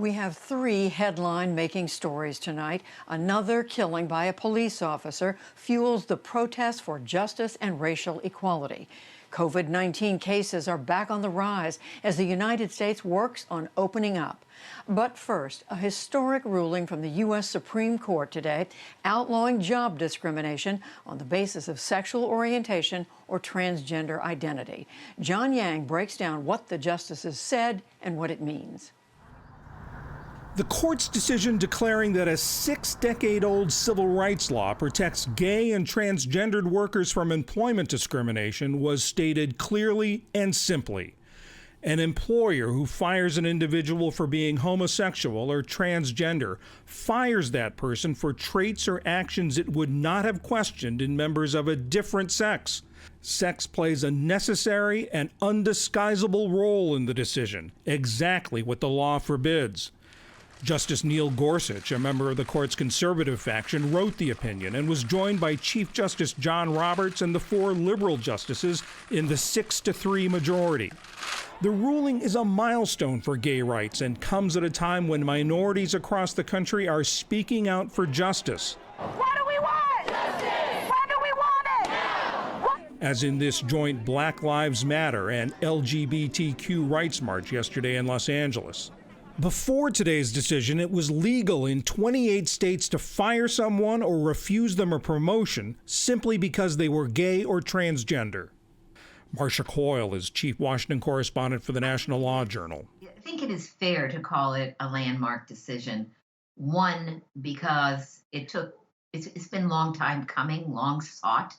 We have three headline-making stories tonight. Another killing by a police officer fuels the protest for justice and racial equality. COVID-19 cases are back on the rise as the United States works on opening up. But first, a historic ruling from the U.S. Supreme Court today outlawing job discrimination on the basis of sexual orientation or transgender identity. John Yang breaks down what the justices said and what it means. The court's decision declaring that a 6-decade-old civil rights law protects gay and transgendered workers from employment discrimination was stated clearly and simply. An employer who fires an individual for being homosexual or transgender fires that person for traits or actions it would not have questioned in members of a different sex. Sex plays a necessary and undisguisable role in the decision, exactly what the law forbids. Justice Neil Gorsuch, a member of the court's conservative faction, wrote the opinion and was joined by Chief Justice John Roberts and the 4 liberal justices in the 6-3 majority. The ruling is a milestone for gay rights and comes at a time when minorities across the country are speaking out for justice. What do we want? Justice! When do we want it? Now! As in this joint Black Lives Matter and LGBTQ rights march yesterday in Los Angeles. Before today's decision, it was legal in 28 states to fire someone or refuse them a promotion simply because they were gay or transgender. Marcia Coyle is chief Washington correspondent for the National Law Journal. I think it is fair to call it a landmark decision. One, because it's been a long time coming, long sought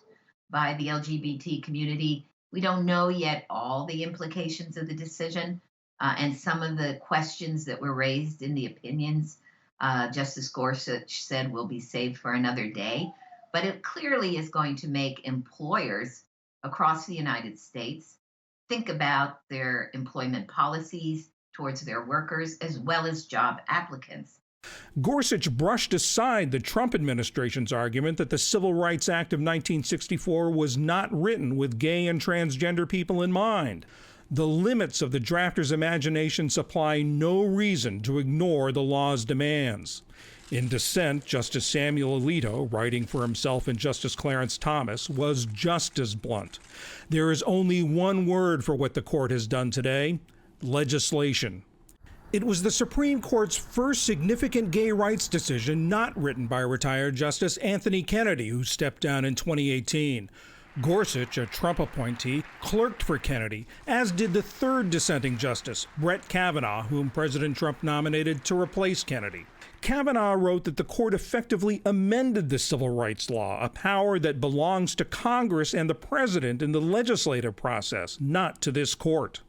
by the LGBT community. We don't know yet all the implications of the decision. And some of the questions that were raised in the opinions, Justice Gorsuch said will be saved for another day. But it clearly is going to make employers across the United States think about their employment policies towards their workers as well as job applicants. Gorsuch brushed aside the Trump administration's argument that the Civil Rights Act of 1964 was not written with gay and transgender people in mind. The limits of the drafter's imagination supply no reason to ignore the law's demands. In dissent, Justice Samuel Alito, writing for himself and Justice Clarence Thomas, was just as blunt. There is only one word for what the court has done today: legislation. It was the Supreme Court's first significant gay rights decision not written by retired Justice Anthony Kennedy, who stepped down in 2018. Gorsuch, a Trump appointee, clerked for Kennedy, as did the third dissenting justice, Brett Kavanaugh, whom President Trump nominated to replace Kennedy. Kavanaugh wrote that the court effectively amended the civil rights law, a power that belongs to Congress and the president in the legislative process, not to this court.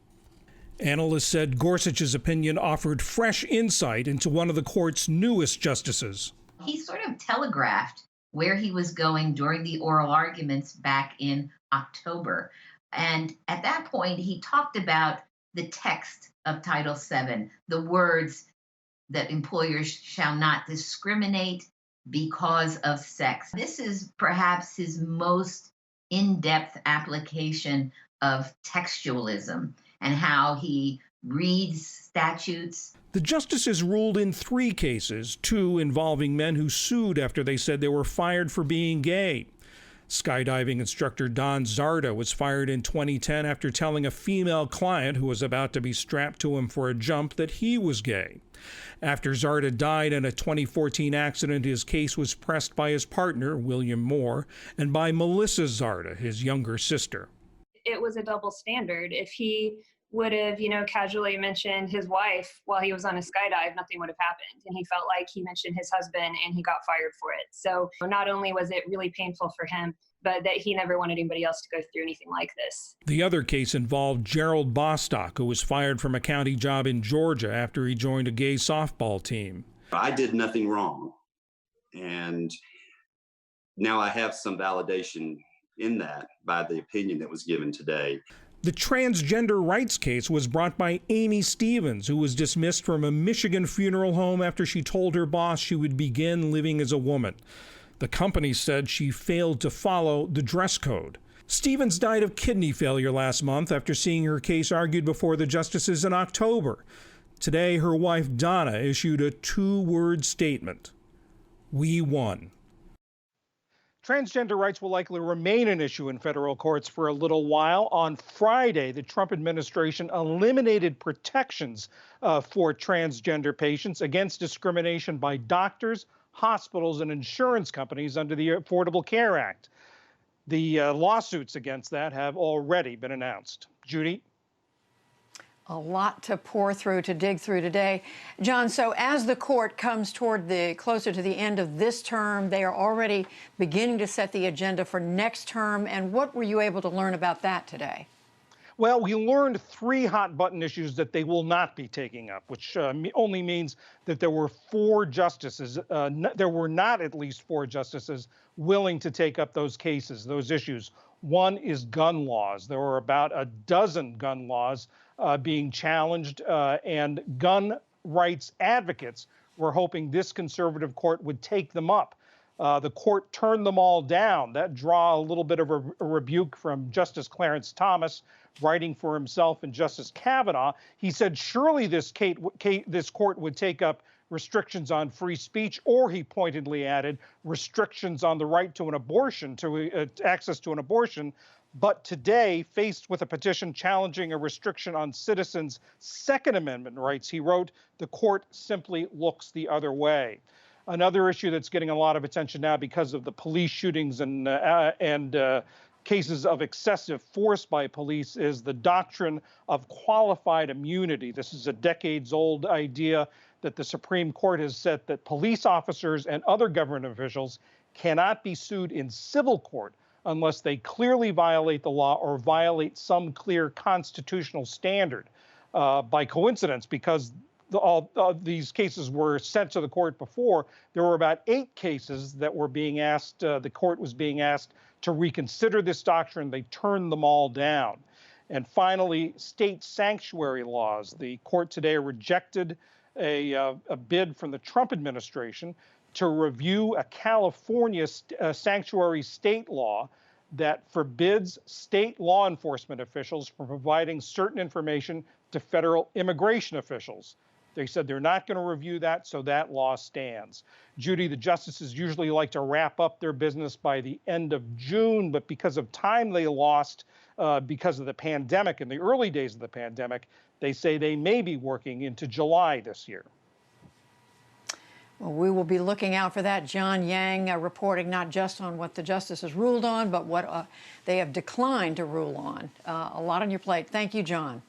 Analysts said Gorsuch's opinion offered fresh insight into one of the court's newest justices. He sort of telegraphed where he was going during the oral arguments back in October. And at that point, he talked about the text of Title VII, the words that employers shall not discriminate because of sex. This is perhaps his most in-depth application of textualism and how he reads statutes. The justices ruled in 3 cases, 2 involving men who sued after they said they were fired for being gay. Skydiving instructor Don Zarda was fired in 2010 after telling a female client who was about to be strapped to him for a jump that he was gay. After Zarda died in a 2014 accident, his case was pressed by his partner, William Moore, and by Melissa Zarda, his younger sister. It was a double standard. If he would have, casually mentioned his wife while he was on a skydive, nothing would have happened. And he felt like he mentioned his husband and he got fired for it. So not only was it really painful for him, but that he never wanted anybody else to go through anything like this. The other case involved Gerald Bostock, who was fired from a county job in Georgia after he joined a gay softball team. I did nothing wrong. And now I have some validation in that by the opinion that was given today. The transgender rights case was brought by Amy Stevens, who was dismissed from a Michigan funeral home after she told her boss she would begin living as a woman. The company said she failed to follow the dress code. Stevens died of kidney failure last month after seeing her case argued before the justices in October. Today, her wife Donna issued a two-word statement: "We won." Transgender rights will likely remain an issue in federal courts for a little while. On Friday, the Trump administration eliminated protections for transgender patients against discrimination by doctors, hospitals, and insurance companies under the Affordable Care Act. The lawsuits against that have already been announced. Judy? A lot to pour through, to dig through today. John, so as the court comes toward closer to the end of this term, they are already beginning to set the agenda for next term. And what were you able to learn about that today? Well, we learned 3 hot-button issues that they will not be taking up, which only means that there were 4 justices. There were not at least 4 justices willing to take up those cases, those issues. One is gun laws. There were about a dozen gun laws being challenged, and gun rights advocates were hoping this conservative court would take them up. The court turned them all down. That draw a little bit of a rebuke from Justice Clarence Thomas, writing for himself and Justice Kavanaugh. He said surely this court would take up restrictions on free speech, or he pointedly added restrictions on the right to an abortion, to access to an abortion. But today, faced with a petition challenging a restriction on citizens' Second Amendment rights, he wrote, the court simply looks the other way. Another issue that's getting a lot of attention now because of the police shootings and cases of excessive force by police is the doctrine of qualified immunity. This is a decades-old idea that the Supreme Court has set that police officers and other government officials cannot be sued in civil court unless they clearly violate the law or violate some clear constitutional standard. By coincidence, because all these cases were sent to the court before, there were about 8 cases that were being asked, the court was being asked to reconsider this doctrine. They turned them all down. And finally, state sanctuary laws. The court today rejected a bid from the Trump administration to review a California sanctuary state law that forbids state law enforcement officials from providing certain information to federal immigration officials. They said they're not going to review that, so that law stands. Judy, the justices usually like to wrap up their business by the end of June, but because of time they lost because of the pandemic, in the early days of the pandemic, they say they may be working into July this year. Well, we will be looking out for that. John Yang reporting not just on what the justices ruled on, but what they have declined to rule on. A lot on your plate. Thank you, John.